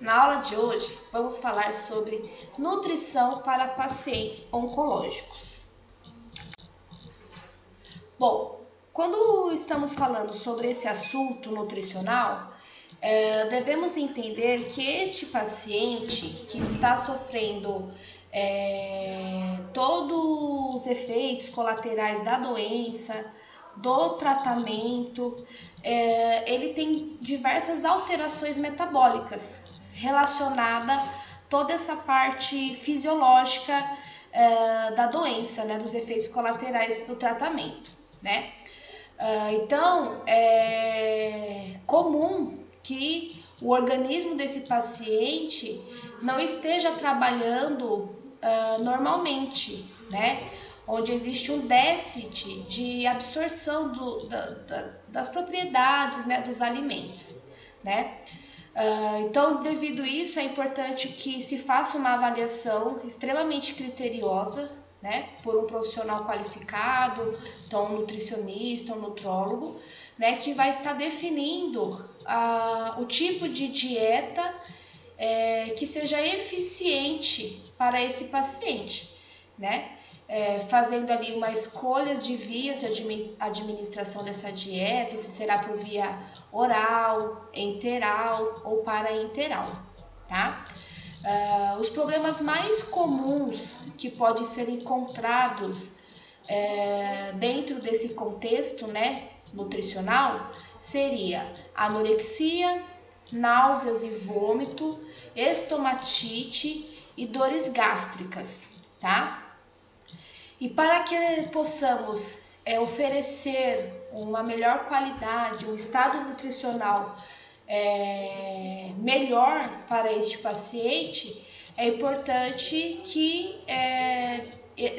Na aula de hoje, vamos falar sobre nutrição para pacientes oncológicos. Bom, quando estamos falando sobre esse assunto nutricional, devemos entender que este paciente que está sofrendo todos os efeitos colaterais da doença, do tratamento, ele tem diversas alterações metabólicas relacionada a toda essa parte fisiológica da doença, né, dos efeitos colaterais do tratamento, né? Então, é comum que o organismo desse paciente não esteja trabalhando normalmente, né? Onde existe um déficit de absorção das propriedades, né, dos alimentos, né? Então, devido a isso, é importante que se faça uma avaliação extremamente criteriosa, né, por um profissional qualificado, então um nutricionista, um nutrólogo, né, que vai estar definindo o tipo de dieta que seja eficiente para esse paciente, né? Fazendo ali uma escolha de vias de administração dessa dieta, se será por via oral, enteral ou paraenteral, tá? Os problemas mais comuns que podem ser encontrados dentro desse contexto, né, nutricional, seria anorexia, náuseas e vômito, estomatite e dores gástricas, tá? E para que possamos oferecer uma melhor qualidade, um estado nutricional melhor para este paciente, é importante que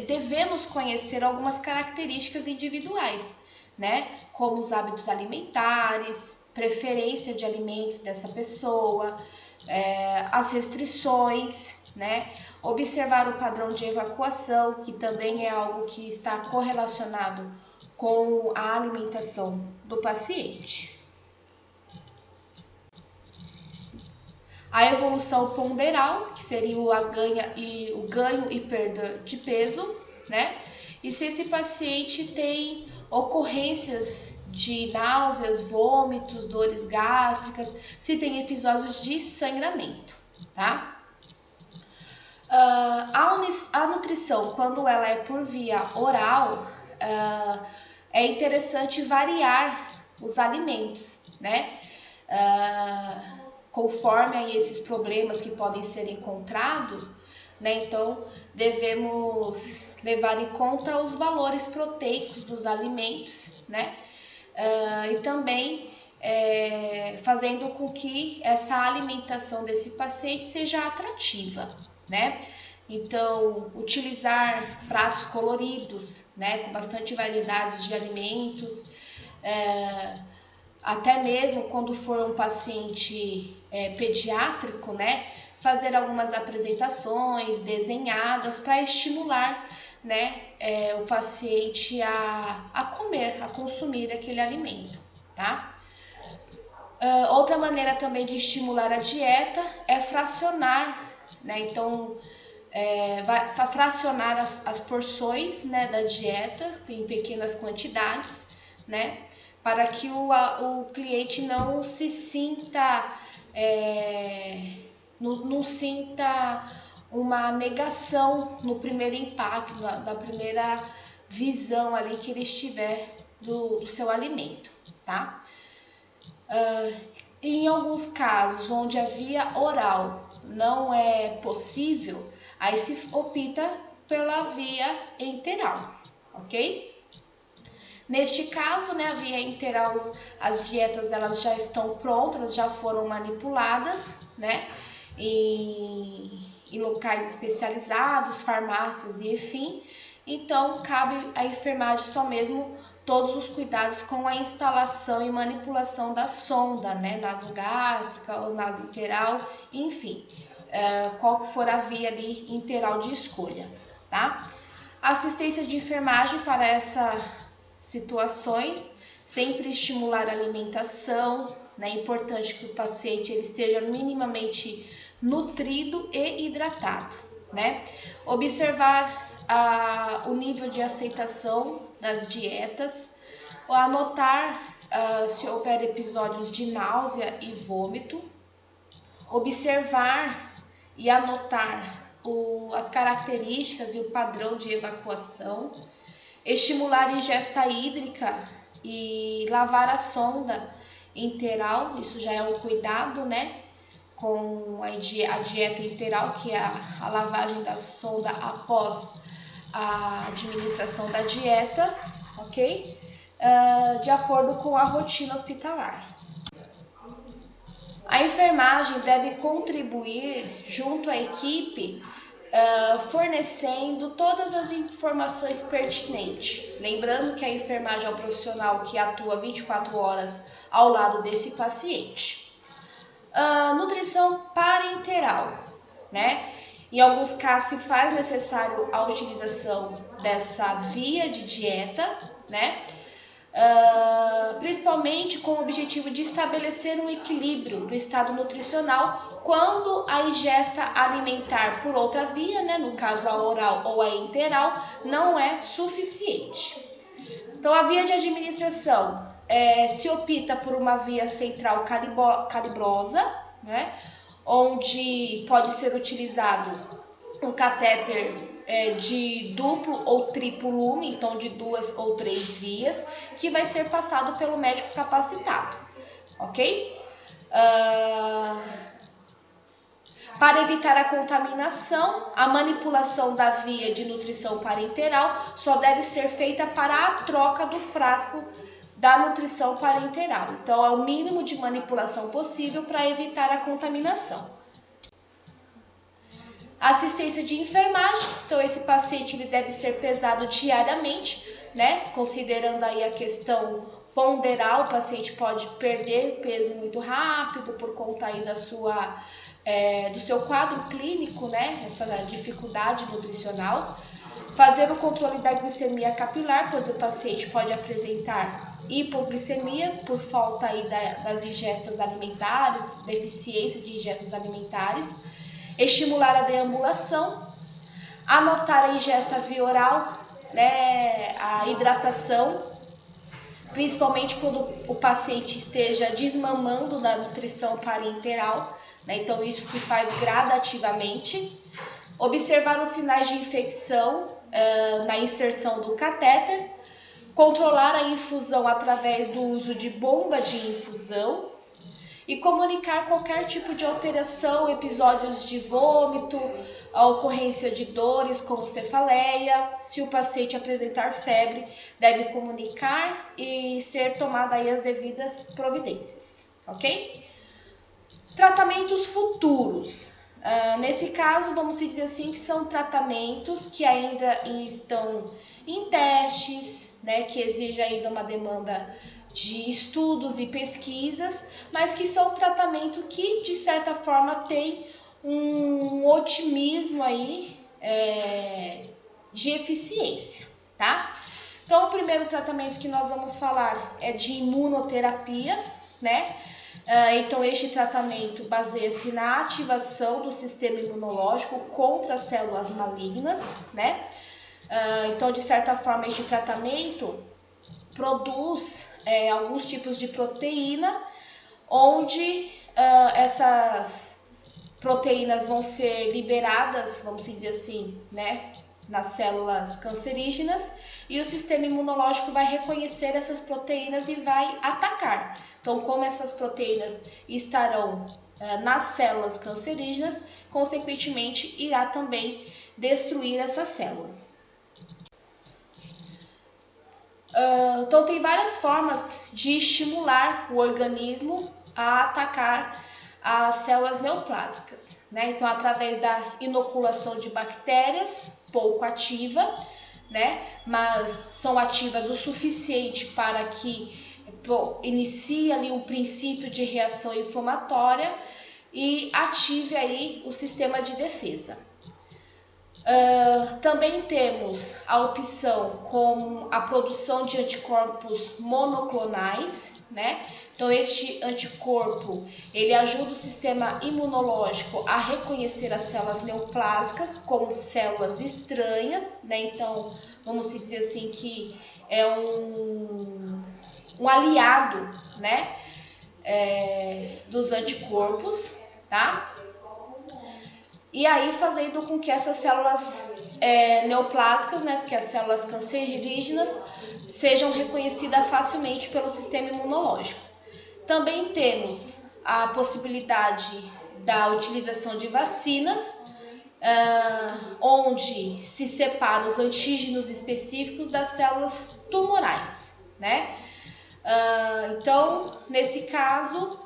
devemos conhecer algumas características individuais, né? Como os hábitos alimentares, preferência de alimentos dessa pessoa, as restrições, né? Observar o padrão de evacuação, que também é algo que está correlacionado com a alimentação do paciente. A evolução ponderal, que seria o ganho e perda de peso, né? E se esse paciente tem ocorrências de náuseas, vômitos, dores gástricas, se tem episódios de sangramento, tá? A nutrição, quando ela é por via oral, é interessante variar os alimentos, né? Conforme aí esses problemas que podem ser encontrados, né? Então, devemos levar em conta os valores proteicos dos alimentos, né? E também fazendo com que essa alimentação desse paciente seja atrativa, né? Então, utilizar pratos coloridos, né, com bastante variedades de alimentos, até mesmo quando for um paciente pediátrico, né, fazer algumas apresentações desenhadas para estimular, né, o paciente a comer, a consumir aquele alimento, tá? Outra maneira também de estimular a dieta é fracionar, né? Então, vai fracionar as porções, né, da dieta em pequenas quantidades, né, para que o cliente não se sinta, não sinta uma negação no primeiro impacto, da primeira visão ali que ele estiver do seu alimento, tá? Em alguns casos onde a via oral não é possível, aí se opta pela via enteral, ok? Neste caso, né, a via enteral, as dietas elas já estão prontas, já foram manipuladas, né, em locais especializados, farmácias e enfim. Então, cabe à enfermagem só mesmo todos os cuidados com a instalação e manipulação da sonda, né, nasogástrica ou nasointeral, enfim, qual que for a via ali enteral de escolha, tá? Assistência de enfermagem para essas situações, sempre estimular a alimentação, né? É importante que o paciente ele esteja minimamente nutrido e hidratado, né? Observar o nível de aceitação das dietas, anotar se houver episódios de náusea e vômito, observar e anotar as características e o padrão de evacuação, estimular a ingesta hídrica e lavar a sonda enteral, isso já é um cuidado, né? Com a dieta enteral, que é a lavagem da sonda após a administração da dieta, ok? De acordo com a rotina hospitalar. A enfermagem deve contribuir junto à equipe, fornecendo todas as informações pertinentes. Lembrando que a enfermagem é um profissional que atua 24 horas ao lado desse paciente. Nutrição parenteral, né? Em alguns casos se faz necessário a utilização dessa via de dieta, né? Principalmente com o objetivo de estabelecer um equilíbrio do estado nutricional quando a ingesta alimentar por outra via, né, no caso a oral ou a enteral, não é suficiente. Então, a via de administração se opta por uma via central calibrosa, né, onde pode ser utilizado um catéter de duplo ou triplo lume, então de 2 ou 3 vias, que vai ser passado pelo médico capacitado, ok? Para evitar a contaminação, a manipulação da via de nutrição parenteral só deve ser feita para a troca do frasco da nutrição parenteral. Então, é o mínimo de manipulação possível para evitar a contaminação. Assistência de enfermagem, então esse paciente ele deve ser pesado diariamente, né? Considerando aí a questão ponderal, o paciente pode perder peso muito rápido por conta aí do seu quadro clínico, né? Essa dificuldade nutricional. Fazer o controle da glicemia capilar, pois o paciente pode apresentar hipoglicemia por falta aí das ingestas alimentares, deficiência de ingestas alimentares. Estimular a deambulação, anotar a ingesta via oral, né, a hidratação, principalmente quando o paciente esteja desmamando da nutrição parenteral, né, então isso se faz gradativamente. Observar os sinais de infecção na inserção do catéter, controlar a infusão através do uso de bomba de infusão, e comunicar qualquer tipo de alteração, episódios de vômito, a ocorrência de dores como cefaleia. Se o paciente apresentar febre, deve comunicar e ser tomada aí as devidas providências, ok? Tratamentos futuros. Nesse caso, vamos dizer assim, que são tratamentos que ainda estão em testes, né, que exigem ainda uma demanda de estudos e pesquisas, mas que são tratamento que, de certa forma, tem um otimismo aí de eficiência, tá? Então, o primeiro tratamento que nós vamos falar é de imunoterapia, né? Então, este tratamento baseia-se na ativação do sistema imunológico contra as células malignas, né? Então, de certa forma, este tratamento produz alguns tipos de proteína, onde essas proteínas vão ser liberadas, vamos dizer assim, né, nas células cancerígenas, e o sistema imunológico vai reconhecer essas proteínas e vai atacar. Então, como essas proteínas estarão nas células cancerígenas, consequentemente, irá também destruir essas células. Então, tem várias formas de estimular o organismo a atacar as células neoplásicas, né? Então, através da inoculação de bactérias pouco ativa, né? Mas são ativas o suficiente para que inicie ali um princípio de reação inflamatória e ative aí o sistema de defesa. Também temos a opção com a produção de anticorpos monoclonais, né? Então, este anticorpo, ele ajuda o sistema imunológico a reconhecer as células neoplásicas como células estranhas, né? Então, vamos dizer assim que é um aliado, né? Dos anticorpos, tá? E aí fazendo com que essas células neoplásicas, né, que as células cancerígenas, sejam reconhecidas facilmente pelo sistema imunológico. Também temos a possibilidade da utilização de vacinas, onde se separa os antígenos específicos das células tumorais, né? Então, nesse caso,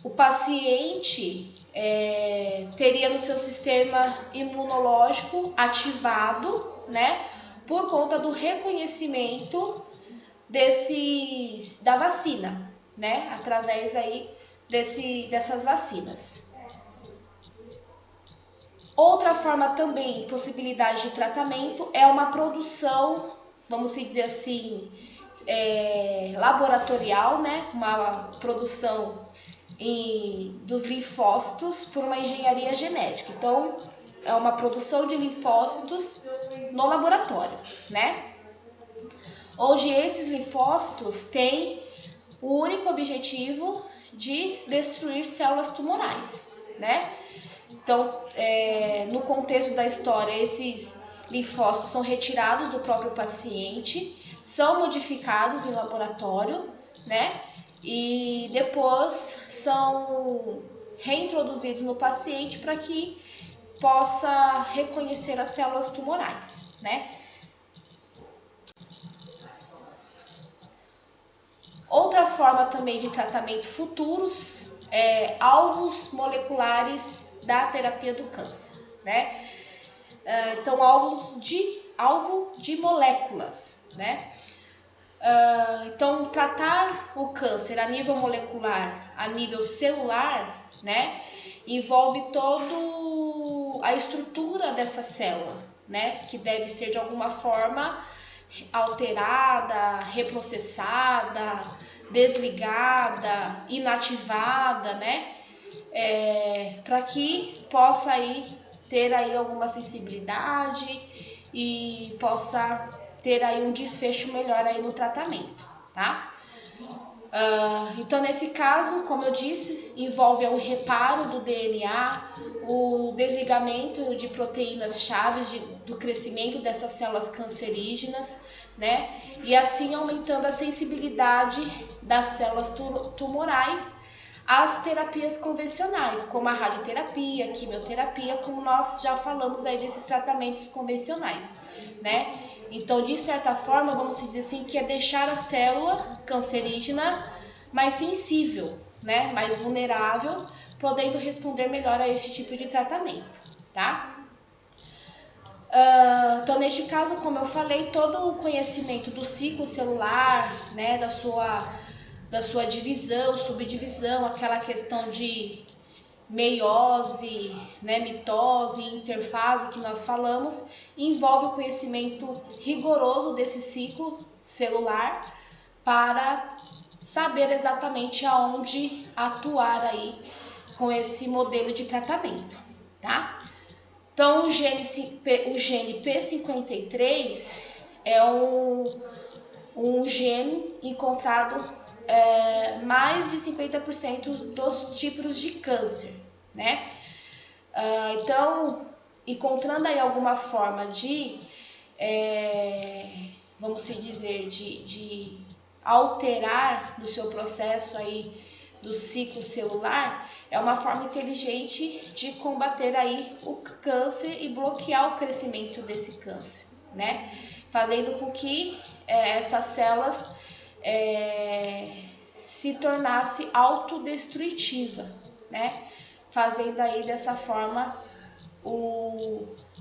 o paciente teria no seu sistema imunológico ativado, né, por conta do reconhecimento da vacina, né, através aí dessas vacinas. Outra forma também, possibilidade de tratamento, é uma produção, vamos dizer assim, laboratorial, né, uma produção dos linfócitos por uma engenharia genética. Então, é uma produção de linfócitos no laboratório, né? Onde esses linfócitos têm o único objetivo de destruir células tumorais, né? Então, no contexto da história, esses linfócitos são retirados do próprio paciente, são modificados em laboratório, né? E depois são reintroduzidos no paciente para que possa reconhecer as células tumorais, né? Outra forma também de tratamento futuros é alvos moleculares da terapia do câncer, né? Então, alvo de moléculas, né? Então, tratar o câncer a nível molecular, a nível celular, né, envolve toda a estrutura dessa célula, né, que deve ser de alguma forma alterada, reprocessada, desligada, inativada, né, para que possa aí ter aí alguma sensibilidade e possa ter aí um desfecho melhor aí no tratamento, tá? Então, nesse caso, como eu disse, envolve o reparo do DNA, o desligamento de proteínas chaves do crescimento dessas células cancerígenas, né? E assim aumentando a sensibilidade das células tumorais às terapias convencionais, como a radioterapia, quimioterapia, como nós já falamos aí desses tratamentos convencionais, né? Então, de certa forma, vamos dizer assim, que é deixar a célula cancerígena mais sensível, né? Mais vulnerável, podendo responder melhor a esse tipo de tratamento, tá? Então, neste caso, como eu falei, todo o conhecimento do ciclo celular, né? Da sua divisão, subdivisão, aquela questão de meiose, né, mitose, interfase que nós falamos, envolve o conhecimento rigoroso desse ciclo celular para saber exatamente aonde atuar aí com esse modelo de tratamento, tá? Então, o gene P53 é um gene encontrado mais de 50% dos tipos de câncer, né? Então, encontrando aí alguma forma de, vamos dizer, de alterar no seu processo aí do ciclo celular, é uma forma inteligente de combater aí o câncer e bloquear o crescimento desse câncer, né? Fazendo com que essas células se tornasse autodestrutiva, né? Fazendo aí dessa forma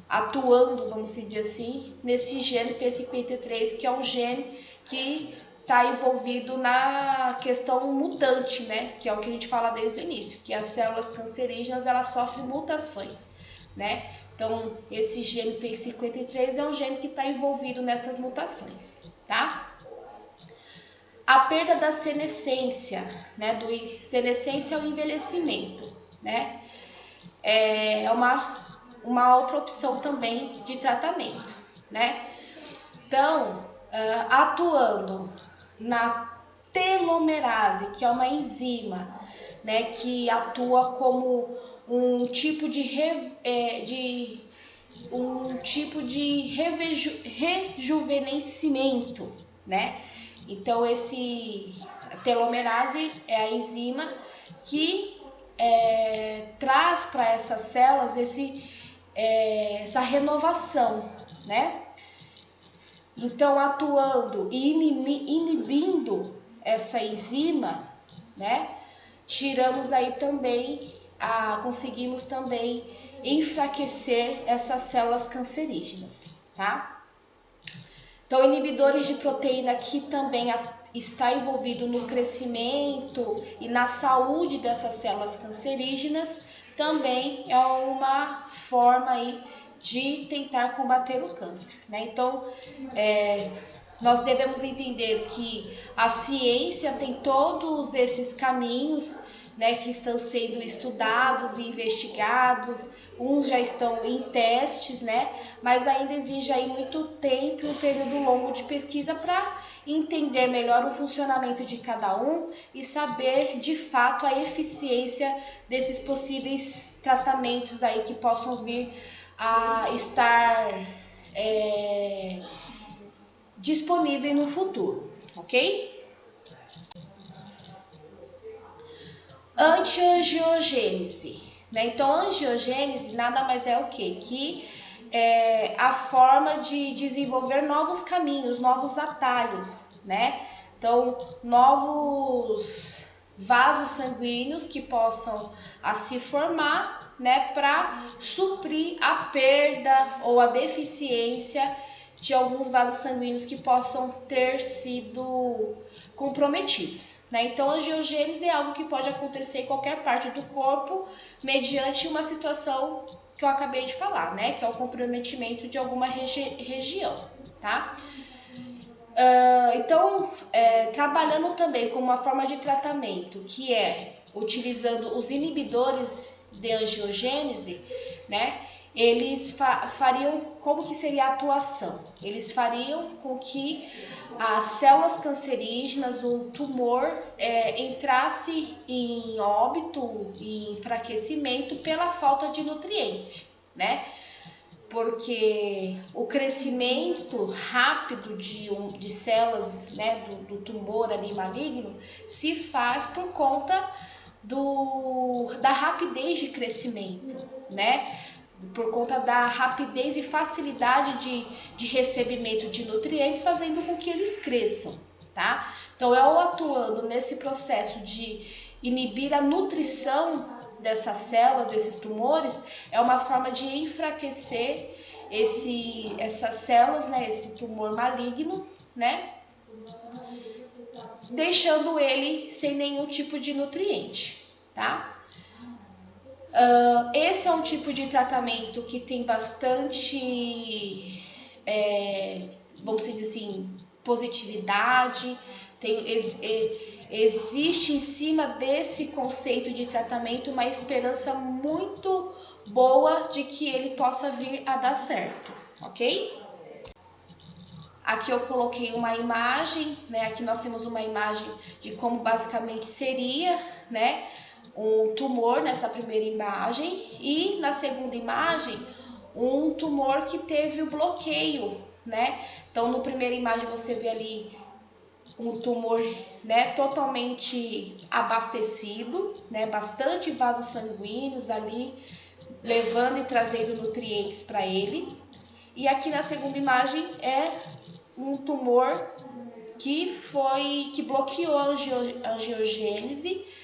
atuando, vamos dizer assim, nesse gene P53, que é um gene que está envolvido na questão mutante, né? Que é o que a gente fala desde o início, que as células cancerígenas elas sofrem mutações, né? Então, esse gene P53 é um gene que está envolvido nessas mutações, tá? a perda da senescência, né? Do senescência ao envelhecimento, né? É uma outra opção também de tratamento, né? Então, atuando na telomerase, que é uma enzima, né, que atua como um tipo de rejuvenescimento, né? Então, a telomerase é a enzima que traz para essas células essa renovação, né? Então, atuando e inibindo essa enzima, né? Tiramos aí também, conseguimos também enfraquecer essas células cancerígenas, tá? Então, inibidores de proteína que também está envolvido no crescimento e na saúde dessas células cancerígenas, também é uma forma aí de tentar combater o câncer, né? Então, nós devemos entender que a ciência tem todos esses caminhos, né, que estão sendo estudados e investigados, uns já estão em testes, né, mas ainda exige aí muito tempo e um período longo de pesquisa para entender melhor o funcionamento de cada um e saber de fato a eficiência desses possíveis tratamentos aí que possam vir a estar disponível no futuro, ok? Angiogênese, né? Então, angiogênese nada mais é o quê? Que é a forma de desenvolver novos caminhos, novos atalhos, né? Então, novos vasos sanguíneos que possam se formar, né? Para suprir a perda ou a deficiência de alguns vasos sanguíneos que possam ter sido comprometidos, né? Então, a angiogênese é algo que pode acontecer em qualquer parte do corpo mediante uma situação que eu acabei de falar, né? Que é o comprometimento de alguma região, tá? Então, trabalhando também com uma forma de tratamento que é utilizando os inibidores de angiogênese, né? Eles fariam, como que seria a atuação? Eles fariam com que as células cancerígenas, o tumor, entrasse em óbito e enfraquecimento pela falta de nutrientes, né? Porque o crescimento rápido de células, né, do tumor ali maligno se faz por conta da rapidez de crescimento, né? Por conta da rapidez e facilidade de recebimento de nutrientes, fazendo com que eles cresçam, tá? Então, eu atuando nesse processo de inibir a nutrição dessas células, desses tumores, é uma forma de enfraquecer essas células, né, esse tumor maligno, né, deixando ele sem nenhum tipo de nutriente, tá? Esse é um tipo de tratamento que tem bastante, vamos dizer assim, positividade, existe em cima desse conceito de tratamento uma esperança muito boa de que ele possa vir a dar certo, ok? Aqui eu coloquei uma imagem, né? Aqui nós temos uma imagem de como basicamente seria, né, um tumor nessa primeira imagem, e na segunda imagem um tumor que teve o bloqueio, né? Então, na primeira imagem você vê ali um tumor, né, totalmente abastecido, né, bastante vasos sanguíneos ali levando e trazendo nutrientes para ele. E aqui na segunda imagem é um tumor que bloqueou a angiogênese.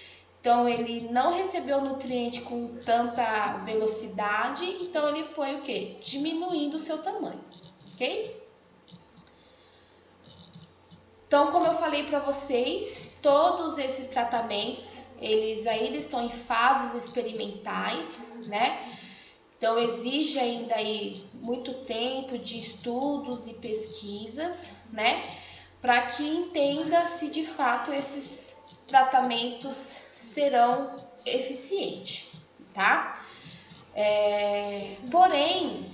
Então, ele não recebeu nutriente com tanta velocidade, então ele foi o quê? Diminuindo o seu tamanho, ok? Então, como eu falei para vocês, todos esses tratamentos, eles ainda estão em fases experimentais, né? Então, exige ainda aí muito tempo de estudos e pesquisas, né? para que entenda se de fato esses tratamentos serão eficientes, tá? Porém,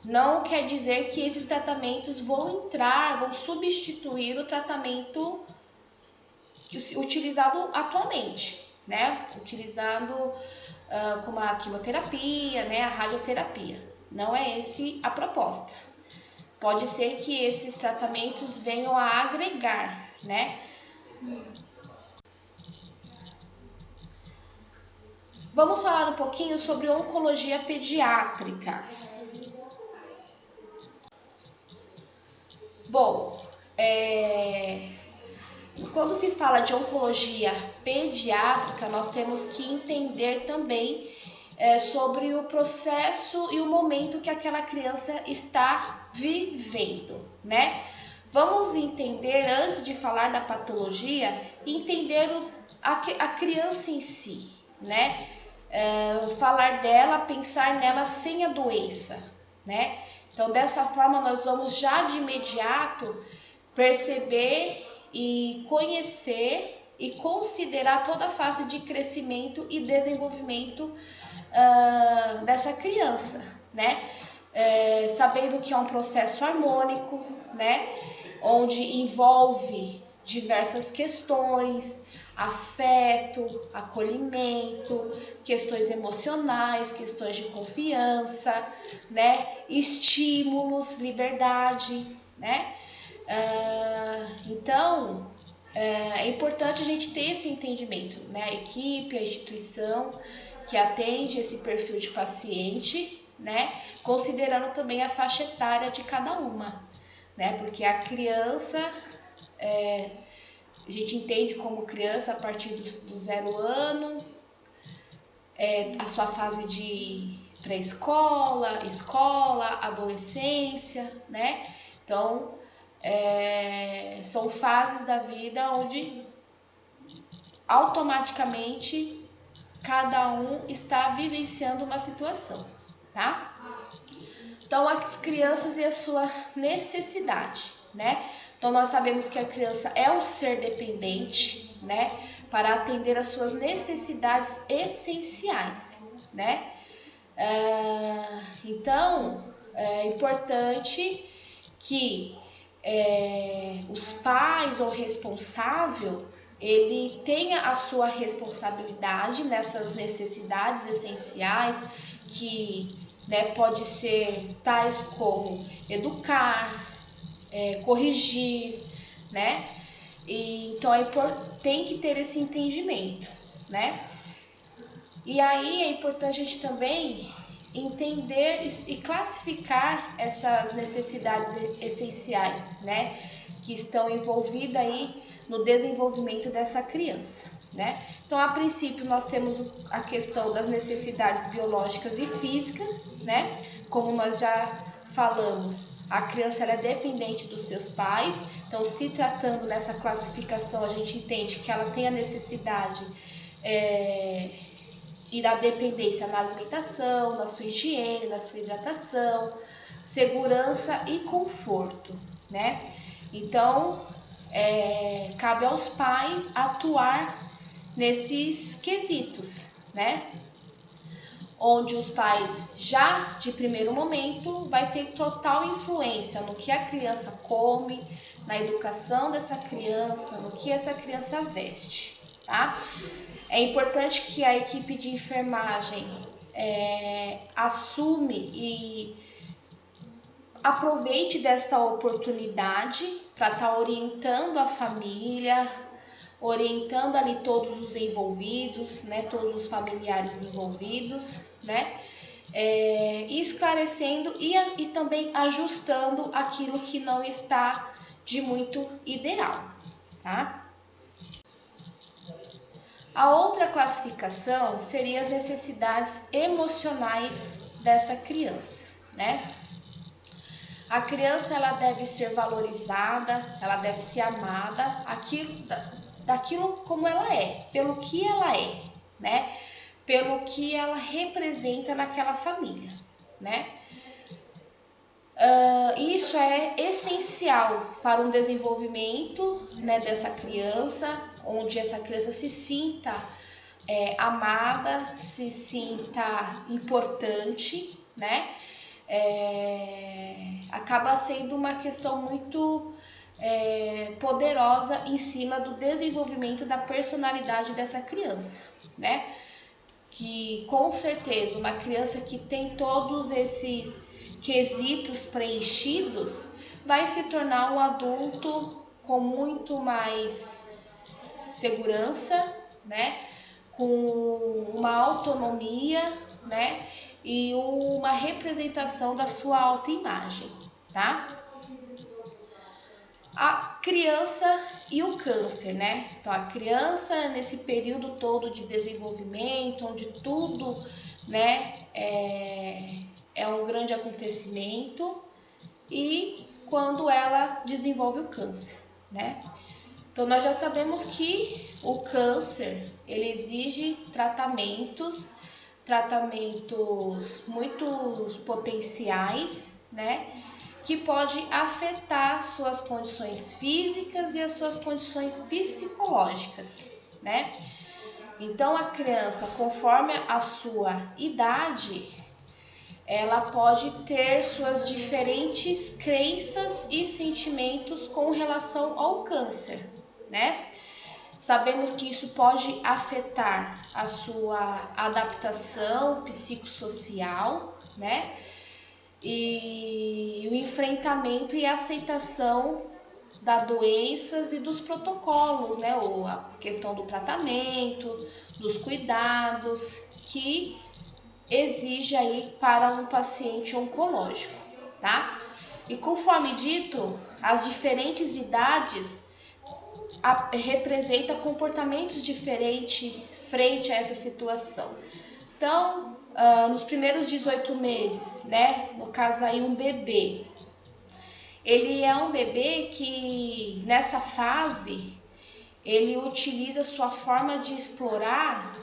não quer dizer que esses tratamentos vão substituir o tratamento utilizado atualmente, né? Utilizado como a quimioterapia, né? A radioterapia. Não é esse a proposta. Pode ser que esses tratamentos venham a agregar, né? Vamos falar um pouquinho sobre oncologia pediátrica. Bom, quando se fala de oncologia pediátrica, nós temos que entender também sobre o processo e o momento que aquela criança está vivendo, né? Vamos entender, antes de falar da patologia, entender a criança em si, né? Falar dela, pensar nela sem a doença, né? Então, dessa forma, nós vamos já de imediato perceber e conhecer e considerar toda a fase de crescimento e desenvolvimento dessa criança, né? Sabendo que é um processo harmônico, né? Onde envolve diversas questões, afeto, acolhimento, questões emocionais, questões de confiança, né? Estímulos, liberdade, né? Então, é importante a gente ter esse entendimento, né? A equipe, a instituição que atende esse perfil de paciente, né? Considerando também a faixa etária de cada uma, né? Porque a criança, a gente entende como criança a partir do 0 ano, a sua fase de pré-escola, escola, adolescência, né? Então, são fases da vida onde automaticamente cada um está vivenciando uma situação, tá? Então, as crianças e a sua necessidade, né? Então, nós sabemos que a criança é um ser dependente, né? Para atender às suas necessidades essenciais, né? Então, é importante que os pais ou responsável ele tenha a sua responsabilidade nessas necessidades essenciais que, né, pode ser tais como educar, corrigir, né? Então tem que ter esse entendimento, né? E aí é importante a gente também entender e classificar essas necessidades essenciais, né? Que estão envolvidas aí no desenvolvimento dessa criança, né? Então, a princípio, nós temos a questão das necessidades biológicas e físicas, né? Como nós já falamos, a criança ela é dependente dos seus pais. Então, se tratando nessa classificação, a gente entende que ela tem a necessidade e da dependência na alimentação, na sua higiene, na sua hidratação, segurança e conforto, né? Então, cabe aos pais atuar nesses quesitos, né? Onde os pais já de primeiro momento vai ter total influência no que a criança come, na educação dessa criança, no que essa criança veste, tá? É importante que a equipe de enfermagem assume e aproveite desta oportunidade para estar orientando a família, orientando ali todos os envolvidos, né, todos os familiares envolvidos, né, e esclarecendo e também ajustando aquilo que não está de muito ideal, tá? A outra classificação seria as necessidades emocionais dessa criança, né? A criança ela deve ser valorizada, ela deve ser amada, daquilo como ela é, pelo que ela é, né? Pelo que ela representa naquela família, né? Isso é essencial para um desenvolvimento, né, dessa criança, onde essa criança se sinta amada, se sinta importante, né? Acaba sendo uma questão muito poderosa em cima do desenvolvimento da personalidade dessa criança, né? Que com certeza uma criança que tem todos esses quesitos preenchidos vai se tornar um adulto com muito mais segurança, né? Com uma autonomia, né? E uma representação da sua autoimagem, tá? A criança e o câncer, né? Então, a criança, nesse período todo de desenvolvimento, onde tudo, né, é um grande acontecimento, e quando ela desenvolve o câncer, né? Então, nós já sabemos que o câncer, ele exige tratamentos muito potenciais, né? Que pode afetar suas condições físicas e as suas condições psicológicas, né? Então, a criança, conforme a sua idade, ela pode ter suas diferentes crenças e sentimentos com relação ao câncer, né? Sabemos que isso pode afetar a sua adaptação psicossocial, né? E o enfrentamento e aceitação das doenças e dos protocolos, né? Ou a questão do tratamento, dos cuidados que exige aí para um paciente oncológico, tá? E conforme dito, as diferentes idades representam comportamentos diferentes frente a essa situação. Então, nos primeiros 18 meses, né? No caso aí um bebê, ele é um bebê que nessa fase ele utiliza sua forma de explorar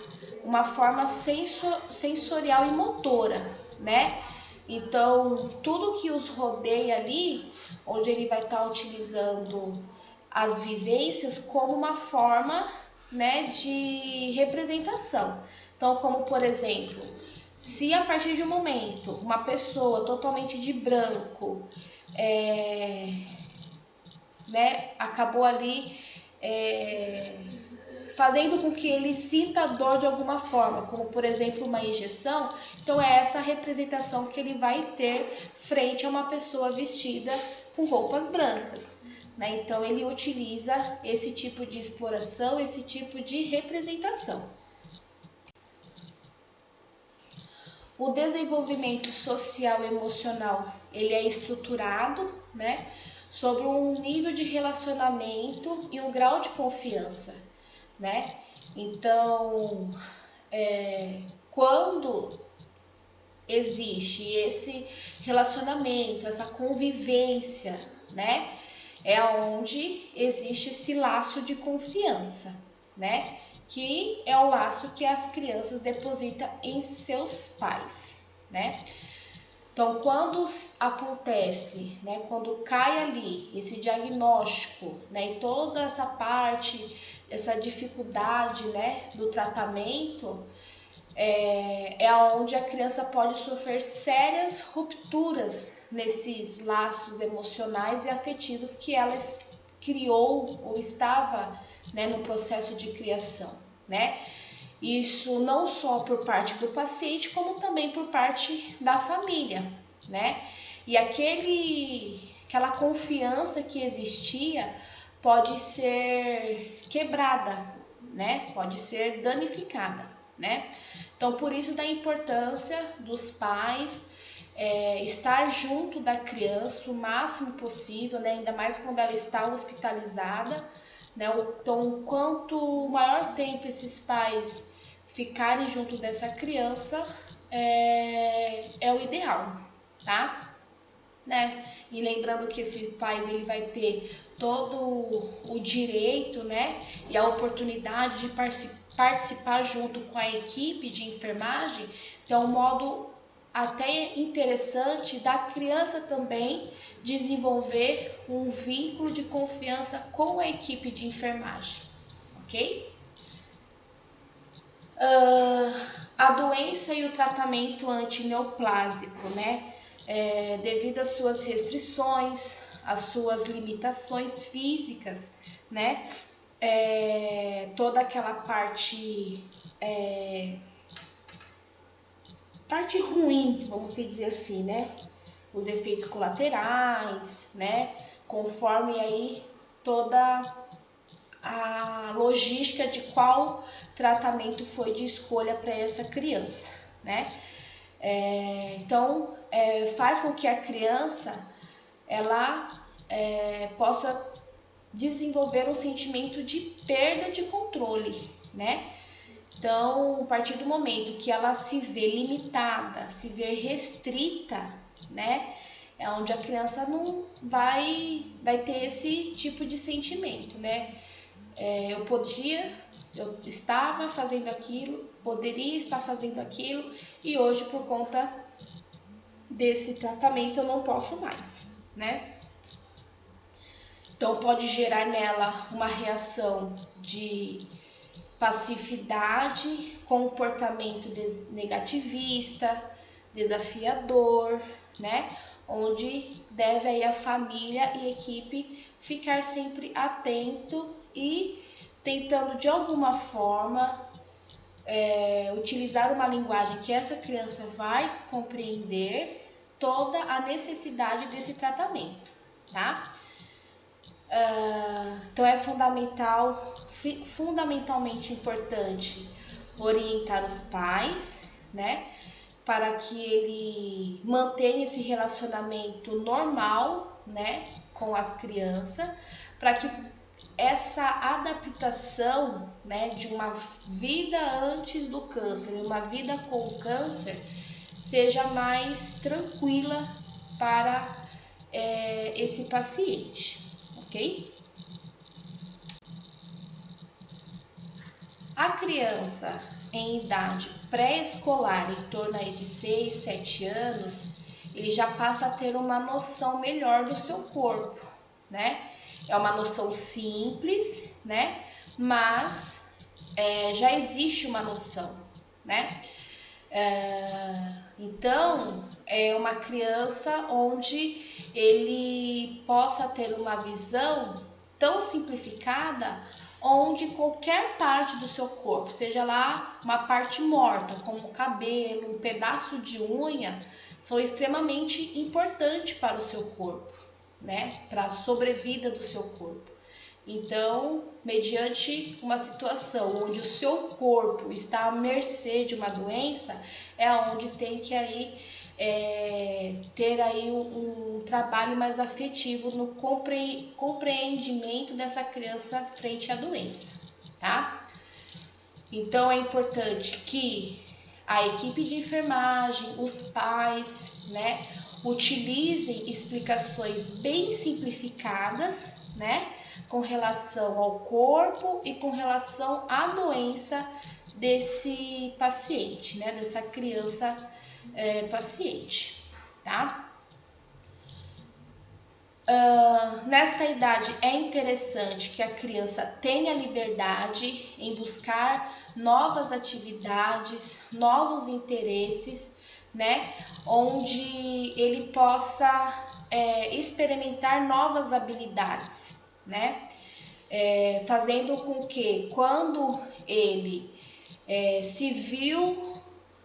uma forma sensorial e motora, né? Então, tudo que os rodeia ali, onde ele vai estar utilizando as vivências como uma forma, né, de representação. Então, como por exemplo, se a partir de um momento uma pessoa totalmente de branco, né, acabou ali fazendo com que ele sinta dor de alguma forma, como por exemplo uma injeção, então é essa representação que ele vai ter frente a uma pessoa vestida com roupas brancas, né? Então ele utiliza esse tipo de exploração, esse tipo de representação. O desenvolvimento social e emocional, ele é estruturado, né, sobre um nível de relacionamento e um grau de confiança, né? Então, quando existe esse relacionamento, essa convivência, né, é onde existe esse laço de confiança, né? Que é o laço que as crianças depositam em seus pais, né? Então, quando acontece, né, quando cai ali esse diagnóstico, né, e toda essa parte, essa dificuldade, né, do tratamento, é onde a criança pode sofrer sérias rupturas nesses laços emocionais e afetivos que ela criou ou estava, né, no processo de criação, né? Isso não só por parte do paciente, como também por parte da família, né? E aquela confiança que existia pode ser quebrada, né? Pode ser danificada, né? Então, por isso da importância dos pais estar junto da criança o máximo possível, né? Ainda mais quando ela está hospitalizada, né? Então, quanto maior tempo esses pais ficarem junto dessa criança, é o ideal, tá? Né? E lembrando que esse pai ele vai ter todo o direito, né? E a oportunidade de participar junto com a equipe de enfermagem, então, modo até interessante da criança também desenvolver um vínculo de confiança com a equipe de enfermagem, ok? A doença e o tratamento antineoplásico, né? Devido às suas restrições, às suas limitações físicas, né? Toda aquela parte ruim, vamos dizer assim, né? Os efeitos colaterais, né? Conforme aí toda a logística de qual tratamento foi de escolha para essa criança, né? Então, faz com que a criança ela possa desenvolver um sentimento de perda de controle, né? Então, a partir do momento que ela se vê limitada, se vê restrita, né? É onde a criança não vai ter esse tipo de sentimento, né? Eu estava fazendo aquilo, poderia estar fazendo aquilo e hoje por conta desse tratamento eu não posso mais, né? Então pode gerar nela uma reação de passividade, comportamento negativista, desafiador, né? Onde deve aí a família e a equipe ficar sempre atento e tentando de alguma forma utilizar uma linguagem que essa criança vai compreender toda a necessidade desse tratamento, tá? Então é fundamentalmente importante orientar os pais, né? Para que ele mantenha esse relacionamento normal, né? Com as crianças, para que essa adaptação, né, de uma vida antes do câncer, uma vida com o câncer, seja mais tranquila para esse paciente, ok? A criança em idade pré-escolar, em torno aí de 6, 7 anos, ele já passa a ter uma noção melhor do seu corpo, né? É uma noção simples, né? Mas já existe uma noção, né? Então, é uma criança onde ele possa ter uma visão tão simplificada, onde qualquer parte do seu corpo, seja lá uma parte morta, como o cabelo, um pedaço de unha, são extremamente importantes para o seu corpo, né? Para a sobrevida do seu corpo. Então, mediante uma situação onde o seu corpo está à mercê de uma doença, é onde tem que aí ter aí um trabalho mais afetivo no compreendimento dessa criança frente à doença, tá? Então, é importante que a equipe de enfermagem, os pais, né, utilizem explicações bem simplificadas, né, com relação ao corpo e com relação à doença desse paciente, né, dessa criança paciente, tá? Nesta idade é interessante que a criança tenha liberdade em buscar novas atividades, novos interesses, né? Onde ele possa experimentar novas habilidades, né? Fazendo com que quando ele se viu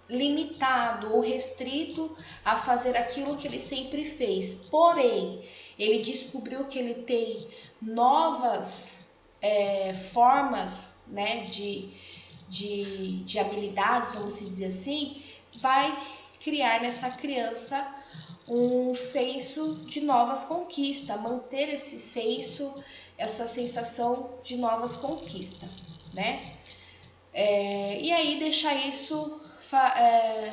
limitado ou restrito a fazer aquilo que ele sempre fez, porém ele descobriu que ele tem novas formas, né, de habilidades, vamos dizer assim, vai criar nessa criança um senso de novas conquistas, manter esse senso, essa sensação de novas conquistas, né? E aí deixar isso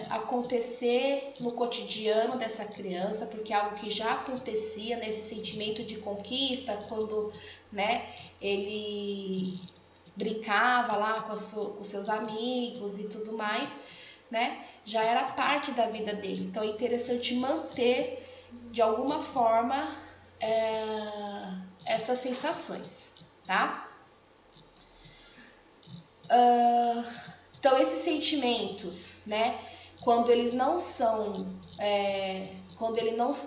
acontecer no cotidiano dessa criança, porque é algo que já acontecia nesse sentimento de conquista, quando, né, ele brincava lá com seus amigos e tudo mais, né, já era parte da vida dele. Então é interessante manter, de alguma forma, essas sensações, tá? Então esses sentimentos, né, quando eles não são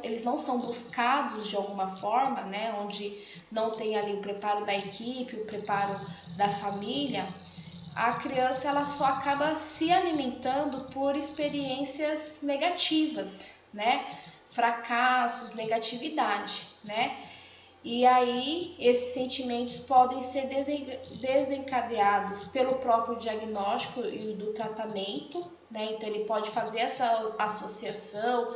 eles não são buscados de alguma forma, né, onde não tem ali o preparo da equipe, o preparo da família, a criança ela só acaba se alimentando por experiências negativas, né, fracassos, negatividade, né, e aí esses sentimentos podem ser desencadeados pelo próprio diagnóstico e do tratamento, né? Então ele pode fazer essa associação,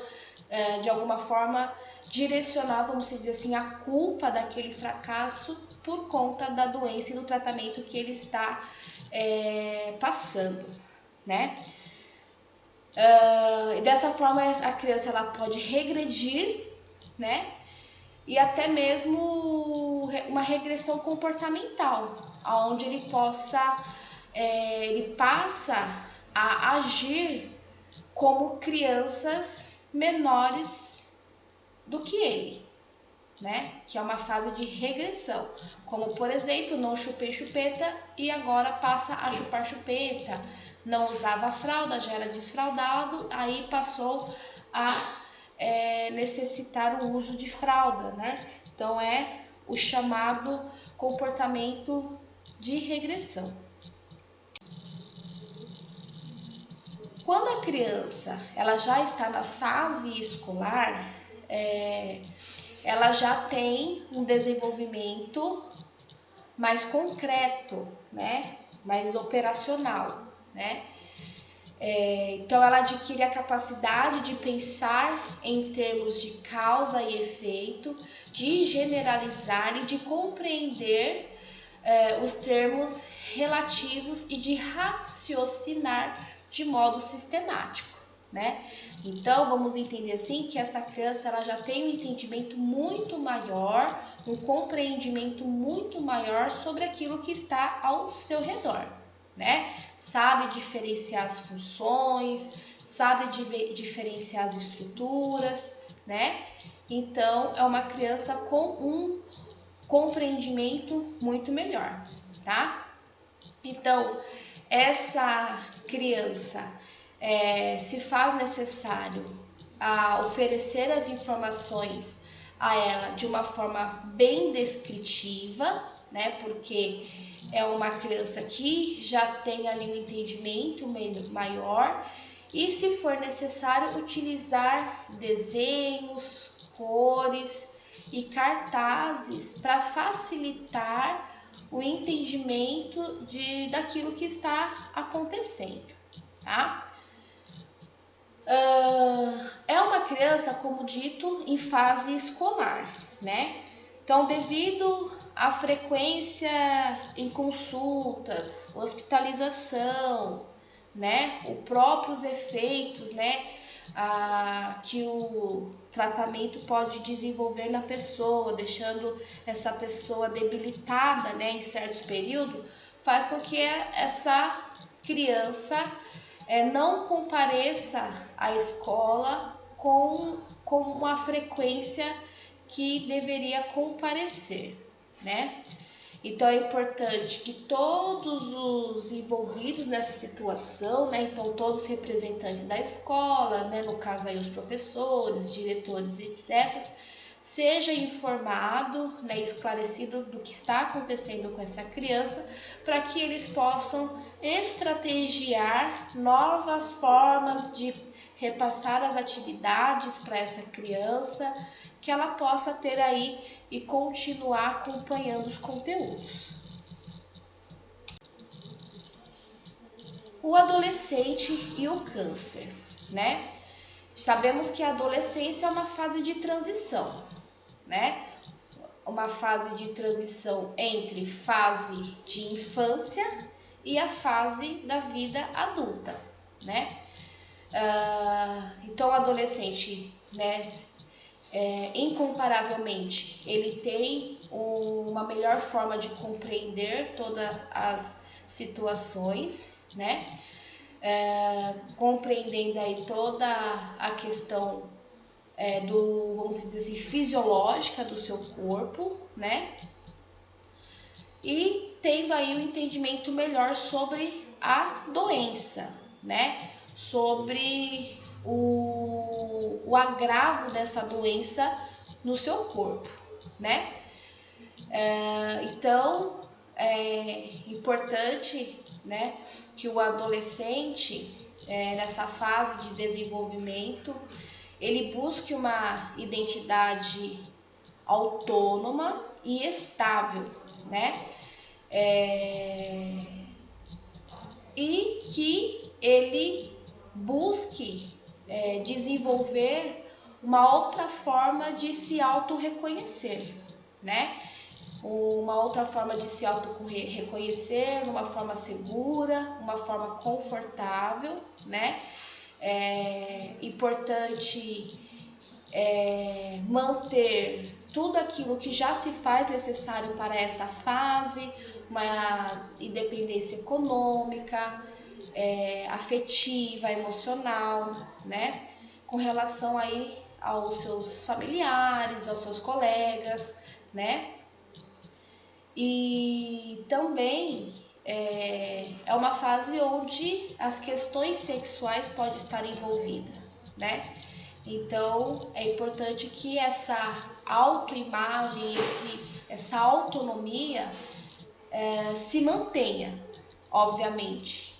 de alguma forma direcionar, vamos dizer assim, a culpa daquele fracasso por conta da doença e do tratamento que ele está passando, né? E dessa forma a criança ela pode regredir, né? E até mesmo uma regressão comportamental, onde ele passa a agir como crianças menores do que ele, né? Que é uma fase de regressão, como por exemplo, não chupei chupeta e agora passa a chupar chupeta, não usava fralda, já era desfraldado, aí passou a necessitar o uso de fralda, né? Então é o chamado comportamento de regressão. Quando a criança ela já está na fase escolar, ela já tem um desenvolvimento mais concreto, né? Mais operacional, né? Então ela adquire a capacidade de pensar em termos de causa e efeito, de generalizar e de compreender os termos relativos e de raciocinar de modo sistemático, né? Então vamos entender assim que essa criança ela já tem um entendimento muito maior, um compreendimento muito maior sobre aquilo que está ao seu redor, né? Sabe diferenciar as funções, sabe diferenciar as estruturas, né? Então é uma criança com um compreendimento muito melhor, tá? Então essa criança se faz necessário oferecer as informações a ela de uma forma bem descritiva, né? Porque é uma criança que já tem ali um entendimento maior e, se for necessário, utilizar desenhos, cores e cartazes para facilitar o entendimento daquilo que está acontecendo, tá? É uma criança, como dito, em fase escolar, né? Então, devido à frequência em consultas, hospitalização, né? Os próprios efeitos, né? Que o tratamento pode desenvolver na pessoa, deixando essa pessoa debilitada, né? Em certos períodos, faz com que essa criança não compareça à escola com uma frequência que deveria comparecer, né? Então é importante que todos os envolvidos nessa situação, né? Então todos os representantes da escola, né? No caso aí os professores, diretores, etc., seja informado, né? Esclarecido do que está acontecendo com essa criança, para que eles possam estrategiar novas formas de repassar as atividades para essa criança, que ela possa ter aí e continuar acompanhando os conteúdos. O adolescente e o câncer, né? Sabemos que a adolescência é uma fase de transição, né? Uma fase de transição entre fase de infância e a fase da vida adulta, né? Então o adolescente, né? Incomparavelmente, ele tem uma melhor forma de compreender todas as situações, né? compreendendo aí toda a questão vamos dizer assim, fisiológica do seu corpo, né? E tendo aí um entendimento melhor sobre a doença, né? Sobre o agravo dessa doença no seu corpo, né? Então, é importante, né, que o adolescente, nessa fase de desenvolvimento, ele busque uma identidade autônoma e estável, né? E que ele busque desenvolver uma outra forma de se auto-reconhecer, né? Uma outra forma de se auto-reconhecer, uma forma segura, uma forma confortável, né? Importante manter tudo aquilo que já se faz necessário para essa fase, uma independência econômica, afetiva, emocional, né? Com relação aí aos seus familiares, aos seus colegas, né? E também é uma fase onde as questões sexuais podem estar envolvidas, né? Então, é importante que essa autoimagem, essa autonomia se mantenha, obviamente.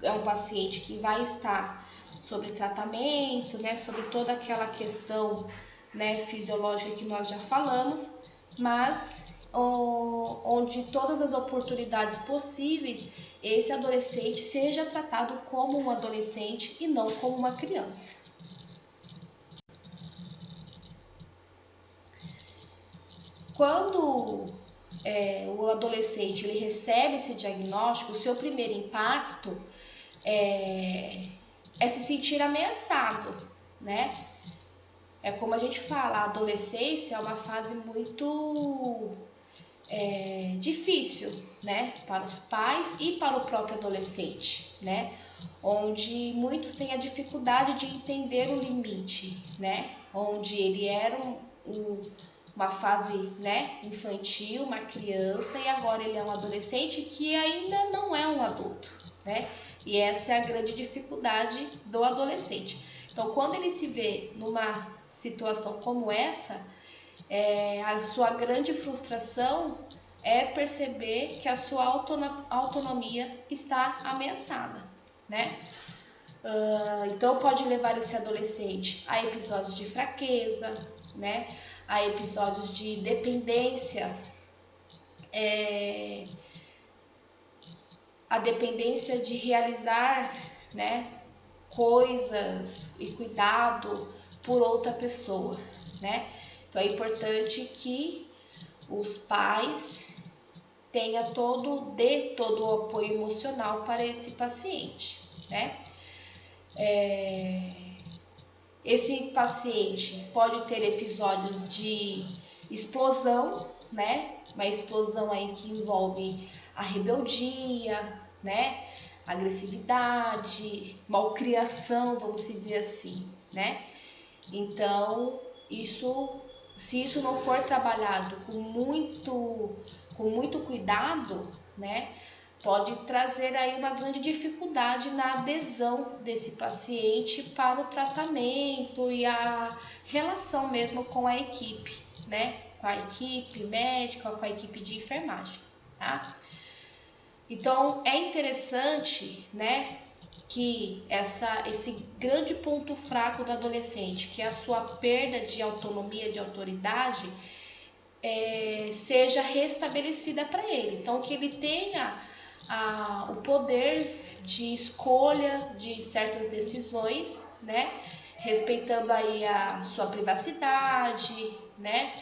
É um paciente que vai estar sobre tratamento, né, sobre toda aquela questão, né, fisiológica que nós já falamos, mas onde todas as oportunidades possíveis, esse adolescente seja tratado como um adolescente e não como uma criança. Quando o adolescente ele recebe esse diagnóstico, o seu primeiro impacto é se sentir ameaçado, né? É como a gente fala, a adolescência é uma fase muito difícil, né? Para os pais e para o próprio adolescente, né? Onde muitos têm a dificuldade de entender o limite, né? Onde ele era uma fase, né, infantil, uma criança, e agora ele é um adolescente que ainda não é um adulto, né? E essa é a grande dificuldade do adolescente. Então, quando ele se vê numa situação como essa, a sua grande frustração é perceber que a sua autonomia está ameaçada, né? Então, pode levar esse adolescente a episódios de fraqueza, né? A episódios de dependência, a dependência de realizar, né, coisas e cuidado por outra pessoa, né? Então é importante que os pais tenham todo o apoio emocional para esse paciente, né? Esse paciente pode ter episódios de explosão, né? Uma explosão aí que envolve a rebeldia, né? Agressividade, malcriação, vamos dizer assim, né? Então, se isso não for trabalhado com muito cuidado, né? Pode trazer aí uma grande dificuldade na adesão desse paciente para o tratamento e a relação mesmo com a equipe, né? Com a equipe médica, com a equipe de enfermagem, tá? Então, é interessante, né, que esse grande ponto fraco do adolescente, que é a sua perda de autonomia, de autoridade, seja restabelecida para ele. Então, que ele tenha o poder de escolha de certas decisões, né? Respeitando aí a sua privacidade, né?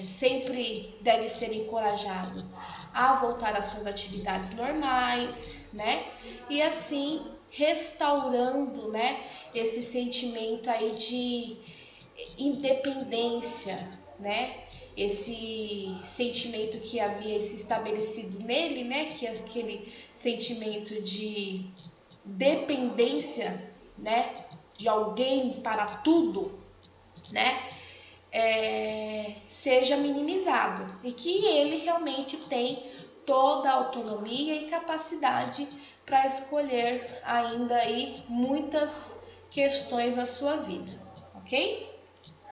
Sempre deve ser encorajado a voltar às suas atividades normais, né? E assim restaurando, né, esse sentimento aí de independência, né? esse sentimento que havia se estabelecido nele, né, que é aquele sentimento de dependência, né, de alguém para tudo, né, seja minimizado e que ele realmente tem toda a autonomia e capacidade para escolher ainda aí muitas questões na sua vida, ok?